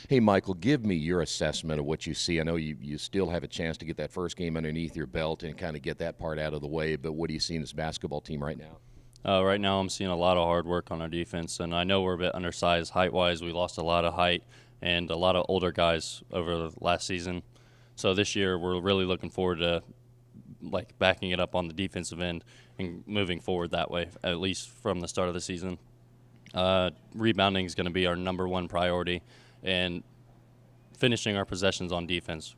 Hey, Michael, give me your assessment of what you see. I know you still have a chance to get that first game underneath your belt and kind of get that part out of the way, but what do you see in this basketball team right now? Right now, I'm seeing a lot of hard work on our defense, and I know we're a bit undersized height-wise. We lost a lot of height and a lot of older guys over the last season. So this year, we're really looking forward to backing it up on the defensive end and moving forward that way, at least from the start of the season. Rebounding is going to be our number one priority, and finishing our possessions on defense.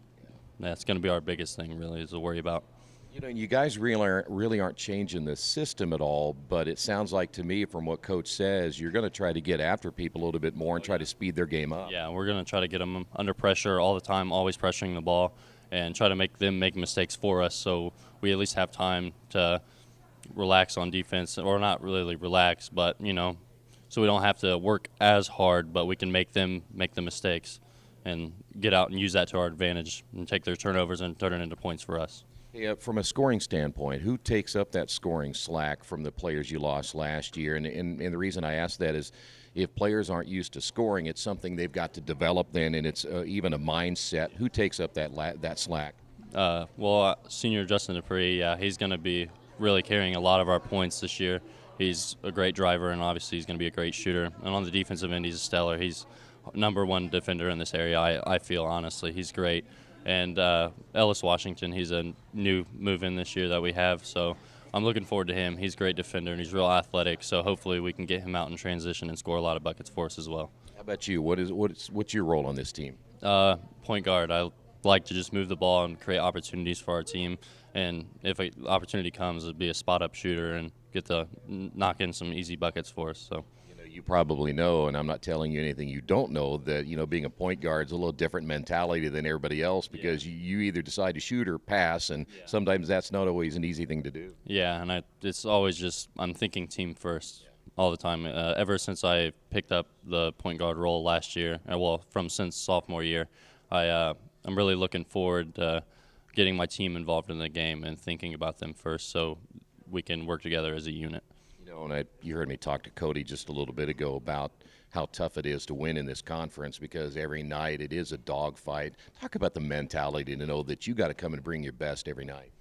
That's going to be our biggest thing, really, is to worry about. You know, you guys really aren't changing the system at all, but it sounds like to me from what Coach says, you're going to try to get after people a little bit more and try to speed their game up. Yeah, we're going to try to get them under pressure all the time, always pressuring the ball, and try to make them make mistakes for us so we at least have time to relax on defense, or not really relax, but, so we don't have to work as hard, but we can make them make the mistakes and get out and use that to our advantage and take their turnovers and turn it into points for us. Hey, from a scoring standpoint, who takes up that scoring slack from the players you lost last year? And the reason I ask that is if players aren't used to scoring, it's something they've got to develop then, and it's even a mindset. Who takes up that slack? Senior Justin Dupree, he's going to be really carrying a lot of our points this year. He's a great driver, and obviously he's going to be a great shooter. And on the defensive end, he's a stellar. He's number one defender in this area, I feel, honestly. He's great. And Ellis Washington, he's a new move-in this year that we have, so I'm looking forward to him. He's a great defender, and he's real athletic, so hopefully we can get him out in transition and score a lot of buckets for us as well. How about you? What's your role on this team? Point guard. I like to just move the ball and create opportunities for our team, and if an opportunity comes, it'd be a spot-up shooter and get to knock in some easy buckets for us. So. You probably know, and I'm not telling you anything you don't know, that being a point guard is a little different mentality than everybody else because you either decide to shoot or pass, and sometimes that's not always an easy thing to do. Yeah, and it's always just I'm thinking team first all the time. Ever since I picked up the point guard role last year, since sophomore year, I'm really looking forward to getting my team involved in the game and thinking about them first so we can work together as a unit. And you heard me talk to Cody just a little bit ago about how tough it is to win in this conference because every night it is a dogfight. Talk about the mentality to know that you got to come and bring your best every night.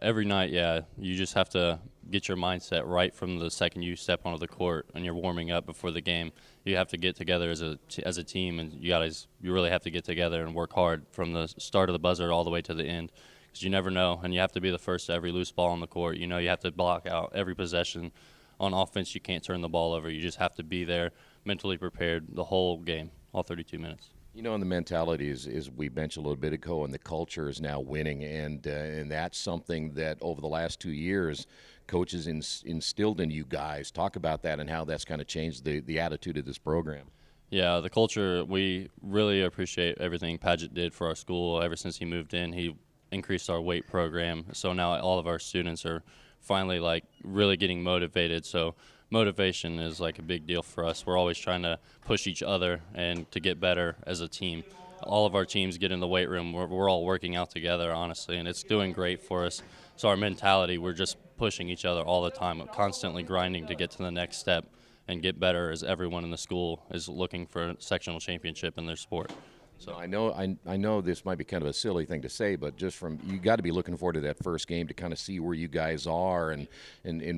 Every night, yeah. You just have to get your mindset right from the second you step onto the court and you're warming up before the game. You have to get together as a team, and you really have to get together and work hard from the start of the buzzer all the way to the end. Because you never know, and you have to be the first to every loose ball on the court. You have to block out every possession. On offense, you can't turn the ball over. You just have to be there, mentally prepared the whole game, all 32 minutes. And the mentality is we mentioned a little bit ago, and the culture is now winning, and that's something that over the last 2 years, coaches instilled in you guys. Talk about that and how that's kind of changed the attitude of this program. Yeah, the culture, we really appreciate everything Padgett did for our school. Ever since he moved in, he increased our weight program, so now all of our students are finally really getting motivated. So motivation is a big deal for us. We're always trying to push each other and to get better as a team. All of our teams get in the weight room. We're all working out together, honestly, and it's doing great for us. So our mentality, we're just pushing each other all the time, constantly grinding to get to the next step and get better as everyone in the school is looking for a sectional championship in their sport. So I know this might be kind of a silly thing to say, but you got to be looking forward to that first game to kind of see where you guys are, and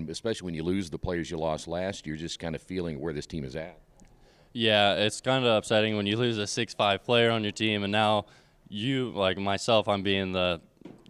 especially when you lose the players you lost last year, just kind of feeling where this team is at. Yeah, it's kind of upsetting when you lose a 6'5" player on your team, and now you, like myself, I'm being the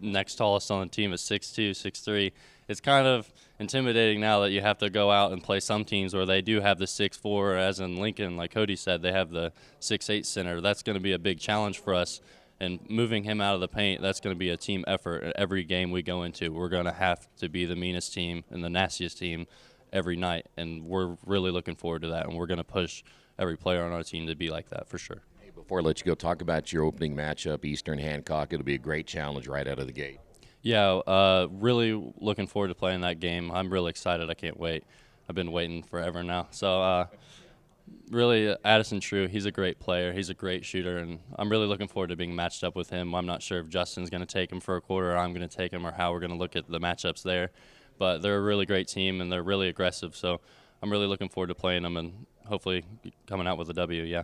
next tallest on the team at 6'2", 6'3". It's kind of intimidating now that you have to go out and play some teams where they do have the 6'4", as in Lincoln, like Cody said, they have the 6'8" center. That's going to be a big challenge for us, and moving him out of the paint, that's going to be a team effort at every game we go into. We're going to have to be the meanest team and the nastiest team every night, and we're really looking forward to that, and we're going to push every player on our team to be like that for sure. Hey, before I let you go, talk about your opening matchup, Eastern Hancock. It'll be a great challenge right out of the gate. Yeah, really looking forward to playing that game. I'm really excited. I can't wait. I've been waiting forever now. So really, Addison True, he's a great player. He's a great shooter, and I'm really looking forward to being matched up with him. I'm not sure if Justin's going to take him for a quarter or I'm going to take him, or how we're going to look at the matchups there. But they're a really great team, and they're really aggressive. So I'm really looking forward to playing them and hopefully coming out with a W, yeah.